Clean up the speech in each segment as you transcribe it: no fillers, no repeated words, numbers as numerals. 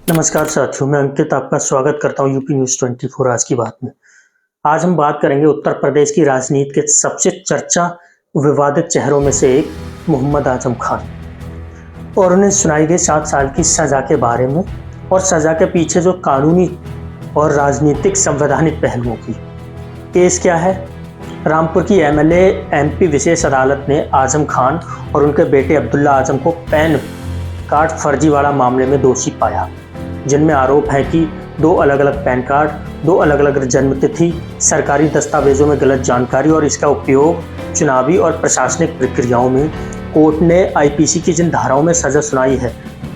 नमस्कार साथियों, मैं अंकित आपका स्वागत करता हूँ यूपी न्यूज़ 24 आज की बात में। आज हम बात करेंगे उत्तर प्रदेश की राजनीति के सबसे चर्चा विवादित चेहरों में से एक मोहम्मद आजम खान और उन्हें सुनाई गई 7 साल की सजा के बारे में और सजा के पीछे जो कानूनी और राजनीतिक संवैधानिक पहलुओं की। केस क्या है? रामपुर की एमएलए एमपी विशेष अदालत ने आजम खान और उनके बेटे अब्दुल्ला आजम को पैन कार्ड फर्जीवाड़ा मामले में दोषी पाया, जिनमें आरोप है कि 2 अलग-अलग पैन कार्ड, 2 अलग-अलग जन्मतिथि, सरकारी दस्तावेजों में गलत जानकारी और इसका उपयोग चुनावी और प्रशासनिक प्रक्रियाओं में। कोर्ट ने आईपीसी की जिन धाराओं में सजा सुनाई है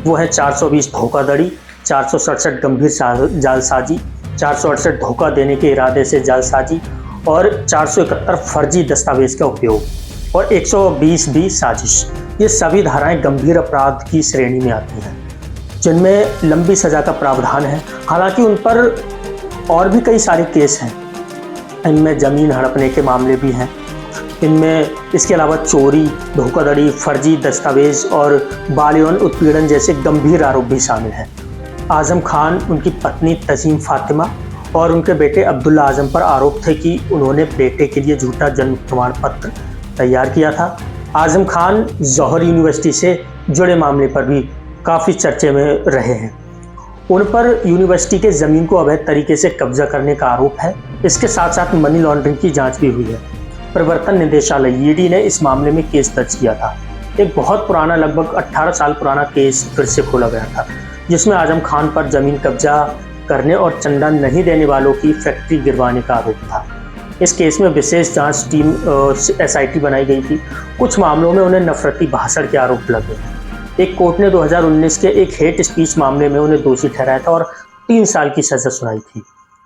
वो है 420 धोखाधड़ी, 467 गंभीर जालसाजी, 468 धोखा देने के इरादे से जालसाजी और 471 फर्जी दस्तावेज का उपयोग और 120 भी साजिश। ये सभी धाराएं गंभीर अपराध की श्रेणी में आती हैं, जिनमें लंबी सजा का प्रावधान है। हालांकि उन पर और भी कई सारे केस हैं। इनमें जमीन हड़पने के मामले भी हैं। इनमें इसके अलावा चोरी, धोखाधड़ी, फर्जी दस्तावेज और बाल यौन उत्पीड़न जैसे गंभीर आरोप भी शामिल हैं। आजम खान, उनकी पत्नी तजीम फातिमा और उनके बेटे अब्दुल्ला आजम पर आरोप थे कि उन्होंने बेटे के लिए झूठा जन्म प्रमाण पत्र तैयार किया था। आजम खान जौहर यूनिवर्सिटी से जुड़े मामले पर भी काफ़ी चर्चे में रहे हैं। उन पर यूनिवर्सिटी के ज़मीन को अवैध तरीके से कब्जा करने का आरोप है। इसके साथ साथ मनी लॉन्ड्रिंग की जांच भी हुई है। प्रवर्तन निदेशालय ईडी ने इस मामले में केस दर्ज किया था। एक बहुत पुराना, लगभग 18 साल पुराना केस फिर से खोला गया था, जिसमें आजम खान पर ज़मीन कब्जा करने और चंदा नहीं देने वालों की फैक्ट्री गिरवाने का आरोप था। इस केस में विशेष जाँच टीम SIT बनाई गई थी। कुछ मामलों में उन्हें नफरती भाषण के आरोप लगे। एक कोर्ट ने 2019 के एक हेट स्पीच मामले में उन्हें दोषी ठहराया था और 3 साल की सजा सुनाई थी,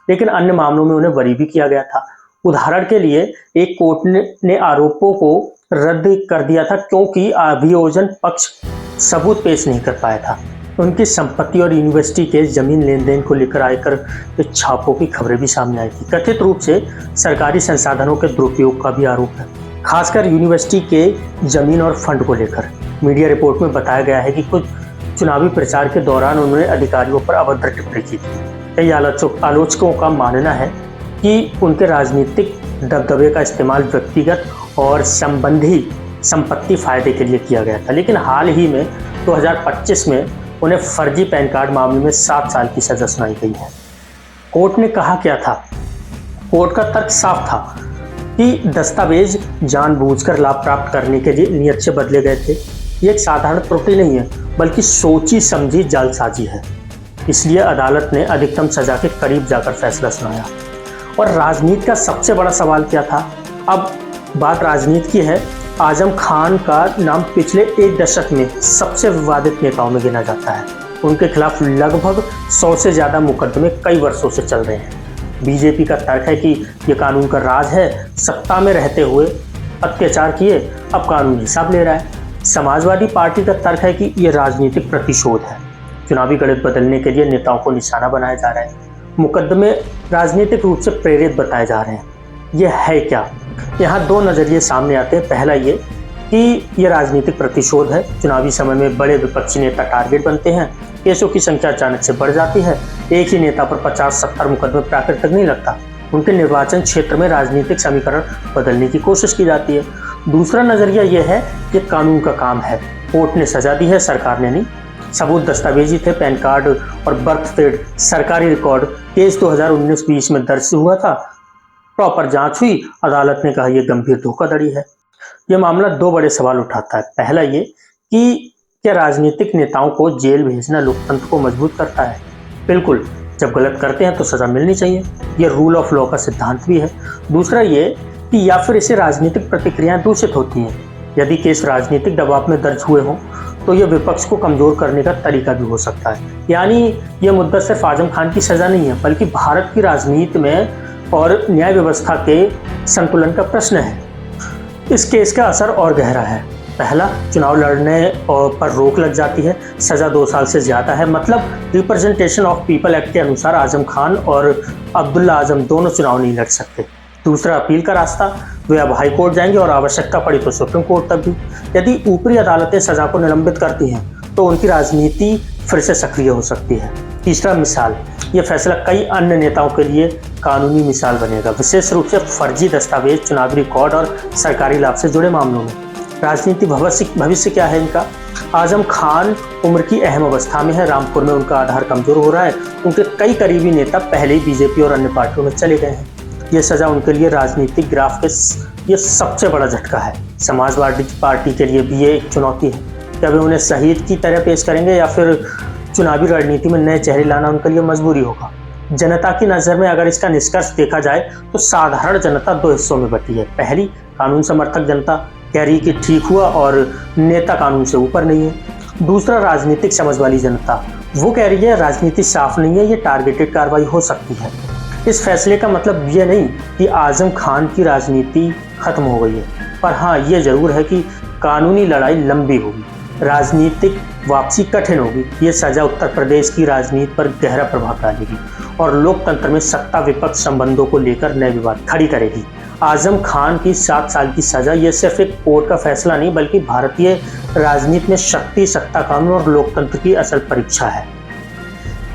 लेकिन अन्य मामलों में उन्हें बरी भी किया गया था। उदाहरण के लिए एक कोर्ट ने आरोपों को रद्द कर दिया था क्योंकि अभियोजन पक्ष सबूत पेश नहीं कर पाया था। उनकी संपत्ति और यूनिवर्सिटी के जमीन लेन देन को लेकर आयकर के छापों की खबरें भी सामने आई थी। कथित रूप से सरकारी संसाधनों के दुरुपयोग का भी आरोप है, खासकर यूनिवर्सिटी के जमीन और फंड को लेकर। मीडिया रिपोर्ट में बताया गया है कि कुछ चुनावी प्रचार के दौरान उन्होंने अधिकारियों पर अभद्र टिप्पणी की थी। कई आलोचकों का मानना है कि उनके राजनीतिक दबदबे का इस्तेमाल व्यक्तिगत और संबंधी संपत्ति फायदे के लिए किया गया था, लेकिन हाल ही में 2025 में उन्हें फर्जी पैन कार्ड मामले में 7 साल की सजा सुनाई गई है। कोर्ट ने कहा क्या था? कोर्ट का तर्क साफ था कि दस्तावेज जानबूझकर लाभ प्राप्त करने के लिए नियत से बदले गए थे। ये एक साधारण त्रुटि नहीं है, बल्कि सोची समझी जालसाजी है। इसलिए अदालत ने अधिकतम सजा के करीब जाकर फैसला सुनाया। और राजनीति का सबसे बड़ा सवाल क्या था? अब बात राजनीति की है। आजम खान का नाम पिछले 1 दशक में सबसे विवादित नेताओं में गिना जाता है। उनके खिलाफ लगभग 100 से ज़्यादा मुकदमे कई वर्षों से चल रहे हैं। बीजेपी का तर्क है कि ये कानून का राज है, सत्ता में रहते हुए अत्याचार किए, अब कानून हिसाब ले रहा है। समाजवादी पार्टी का तर्क है कि ये राजनीतिक प्रतिशोध है, चुनावी गणित बदलने के लिए नेताओं को निशाना बनाया जा रहा है, मुकदमे राजनीतिक रूप से प्रेरित बताए जा रहे हैं। ये है क्या? यहाँ 2 नज़रिए सामने आते हैं। पहला ये कि ये राजनीतिक प्रतिशोध है। चुनावी समय में बड़े विपक्षी नेता टारगेट बनते हैं, केसों की संख्या अचानक से बढ़ जाती है। एक ही नेता पर 50-70 मुकदमे प्राकृतिक नहीं लगता। उनके निर्वाचन क्षेत्र में राजनीतिक समीकरण बदलने की कोशिश की जाती है। दूसरा नज़रिया यह है कि कानून का काम है। कोर्ट ने सजा दी है, सरकार ने नहीं। सबूत दस्तावेजी थे, पैन कार्ड और बर्थ सर्टिफिकेट, सरकारी रिकॉर्ड। केस 2019-20 में दर्ज हुआ था, प्रॉपर जांच हुई। अदालत ने कहा यह गंभीर धोखाधड़ी है। यह मामला 2 बड़े सवाल उठाता है। पहला ये कि क्या राजनीतिक नेताओं को जेल भेजना लोकतंत्र को मजबूत करता है? बिल्कुल, जब गलत करते हैं तो सजा मिलनी चाहिए। यह रूल ऑफ लॉ का सिद्धांत भी है। दूसरा ये कि या फिर इससे राजनीतिक प्रतिक्रियाएं दूषित होती हैं। यदि केस राजनीतिक दबाव में दर्ज हुए हों तो यह विपक्ष को कमजोर करने का तरीका भी हो सकता है। यानी यह मुद्दा सिर्फ आजम खान की सजा नहीं है, बल्कि भारत की राजनीति में और न्याय व्यवस्था के संतुलन का प्रश्न है। इस केस का असर और गहरा है। पहला, चुनाव लड़ने पर रोक लग जाती है, सजा 2 साल से ज़्यादा है। मतलब रिप्रेजेंटेशन ऑफ पीपल एक्ट के अनुसार आजम खान और अब्दुल्ला आजम दोनों चुनाव नहीं लड़ सकते। दूसरा, अपील का रास्ता। वे अब हाई कोर्ट जाएंगे और आवश्यकता पड़ी तो सुप्रीम कोर्ट तक भी। यदि ऊपरी अदालतें सजा को निलंबित करती हैं तो उनकी राजनीति फिर से सक्रिय हो सकती है। तीसरा मिसाल, ये फैसला कई अन्य नेताओं के लिए कानूनी मिसाल बनेगा, विशेष रूप से फर्जी दस्तावेज, चुनावी रिकॉर्ड और सरकारी लाभ से जुड़े मामलों में। राजनीति भविष्य क्या है इनका? आजम खान उम्र की अहम अवस्था में है, रामपुर में उनका आधार कमजोर हो रहा है, उनके कई करीबी नेता पहले ही बीजेपी और अन्य पार्टियों में चले गए हैं। ये सजा उनके लिए राजनीतिक ग्राफ के ये सबसे बड़ा झटका है। समाजवादी पार्टी के लिए भी ये एक चुनौती है। क्या वे उन्हें शहीद की तरह पेश करेंगे या फिर चुनावी रणनीति में नए चेहरे लाना उनके लिए मजबूरी होगा? जनता की नज़र में अगर इसका निष्कर्ष देखा जाए तो साधारण जनता दो हिस्सों में बटी है। पहली, कानून समर्थक जनता कह रही कि ठीक हुआ और नेता कानून से ऊपर नहीं है। दूसरा, राजनीतिक समझ वाली जनता, वो कह रही है राजनीति साफ नहीं है, ये टारगेटेड कार्रवाई हो सकती है। इस फैसले का मतलब ये नहीं कि आजम खान की राजनीति खत्म हो गई है, पर हाँ ये जरूर है कि कानूनी लड़ाई लंबी होगी, राजनीतिक वापसी कठिन होगी। ये सजा उत्तर प्रदेश की राजनीति पर गहरा प्रभाव डालेगी और लोकतंत्र में सत्ता विपक्ष संबंधों को लेकर नए विवाद खड़ी करेगी। आजम खान की 7 साल की सजा ये सिर्फ एक कोर्ट का फैसला नहीं, बल्कि भारतीय राजनीति में शक्ति, सत्ता, कानून और लोकतंत्र की असल परीक्षा है।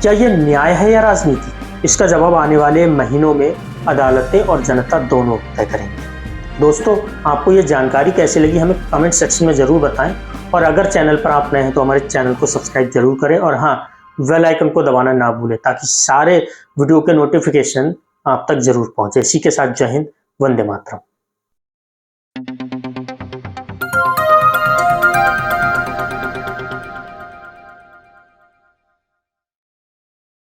क्या ये न्याय है या राजनीति? इसका जवाब आने वाले महीनों में अदालतें और जनता दोनों तय करेंगे। दोस्तों, आपको ये जानकारी कैसी लगी हमें कमेंट सेक्शन में ज़रूर बताएं, और अगर चैनल पर आप नए हैं तो हमारे चैनल को सब्सक्राइब जरूर करें और हाँ, बेल आइकन को दबाना ना भूलें ताकि सारे वीडियो के नोटिफिकेशन आप तक जरूर पहुंचे। इसी के साथ जय हिंद, वंदे मातरम।